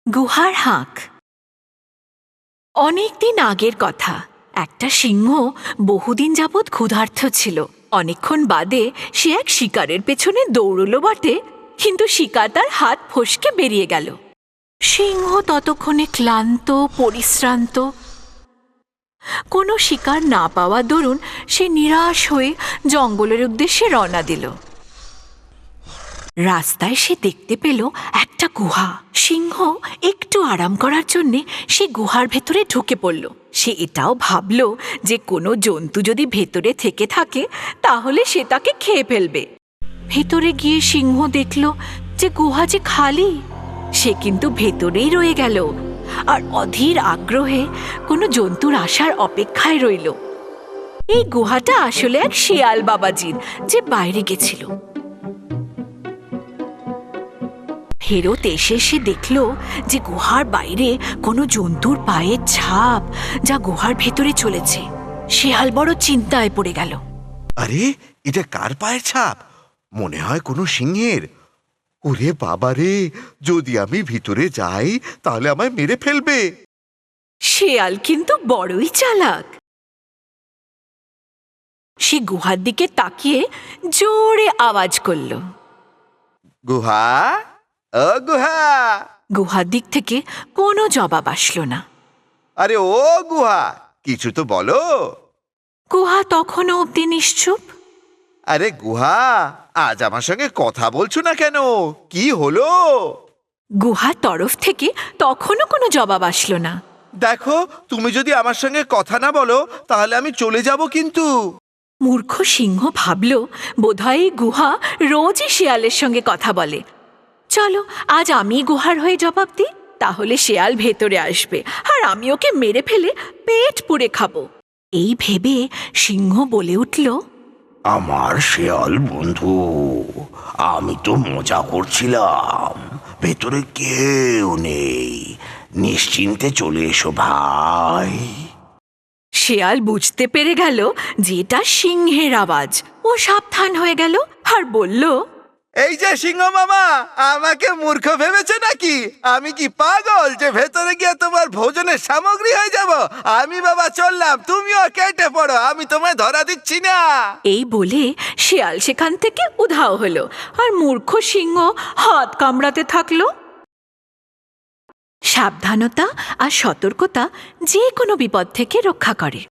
গুহার হাঁক। অনেকদিন আগের কথা। একটা সিংহ বহুদিন যাবৎ ক্ষুধার্ত ছিল। অনেকক্ষণ বাদে সে এক শিকারের পেছনে দৌড়ল বটে, কিন্তু শিকার তার হাত ফসকে বেরিয়ে গেল। সিংহ ততক্ষণে ক্লান্ত, পরিশ্রান্ত। কোনো শিকার না পাওয়ার দরুন সে নিরাশ হয়ে জঙ্গলের উদ্দেশ্যে রওনা দিল। রাস্তায় সে দেখতে পেল একটা গুহা। সিংহ একটু আরাম করার জন্যে সে গুহার ভেতরে ঢুকে পড়ল। সে এটাও ভাবল যে কোনো জন্তু যদি ভেতরে থেকে থাকে তাহলে সে তাকে খেয়ে ফেলবে। ভেতরে গিয়ে সিংহ দেখল যে গুহা যে খালি। সে কিন্তু ভেতরেই রয়ে গেল আর অধীর আগ্রহে কোনো জন্তুর আসার অপেক্ষায় রইল। এই গুহাটা আসলে এক শিয়াল বাবাজির, যে বাইরে গেছিল। ফেরত এসে সে দেখল যে গুহার বাইরে কোনো জন্তুর পায়ের ছাপ, যা গুহার ভেতরে চলেছে। শিয়াল বড় চিন্তায় পড়ে গেল। আরে, এটা কার পায়ের ছাপ? মনে হয় কোনো সিংহের। ওরে বাবারে, যদি আমি ভিতরে যাই তাহলে আমায় মেরে ফেলবে। শিয়াল কিন্তু বড়ই চালাক। সে গুহার দিকে তাকিয়ে জোরে আওয়াজ করল, গুহা, ও গুহা। গুহার দিক থেকে কোনো জবাব আসলো না। আরে ও গুহা, কিছু তো বলো। গুহা তখনও অব্দি নিশ্চুপ। আরে গুহা, আজ আমার সঙ্গে কথা বলছো না কেন? কি হলো? গুহার তরফ থেকে তখনও কোনো জবাব আসলো না। দেখো, তুমি যদি আমার সঙ্গে কথা না বলো তাহলে আমি চলে যাব কিন্তু। মূর্খ সিংহ ভাবল, বোধহয় এই গুহা রোজই শিয়ালের সঙ্গে কথা বলে। চলো, আজ আমি গুহার হয়ে জবাব দিই, তাহলে শিয়াল ভেতরে আসবে আর আমি ওকে মেরে ফেলে পেট পুড়ে খাবো। এই ভেবে সিংহ বলে উঠল, আমার শেয়াল বন্ধু, আমি তো মজা করছিলাম। ভেতরে কেউ নেই, নিশ্চিন্তে চলে এসো ভাই। শিয়াল বুঝতে পেরে গেল যে এটা সিংহের আওয়াজ। ও সাবধান হয়ে গেল আর বলল, এই যে সিংহ মামা, আমাকে মূর্খ ভেবেছে নাকি? আমি কি পাগল যে ভেতরে গিয়ে তোমার ভোজনের সামগ্রী হয়ে যাব? আমি বাবা চললাম, তুমিও কেটে পড়ো, আমি তোমায় ধরা দিচ্ছি না। এই বলে শিয়াল সেখান থেকে উধাও হলো আর মূর্খ সিংহ হাত কামড়াতে থাকলো। সাবধানতা আর সতর্কতা যে কোনো বিপদ থেকে রক্ষা করে।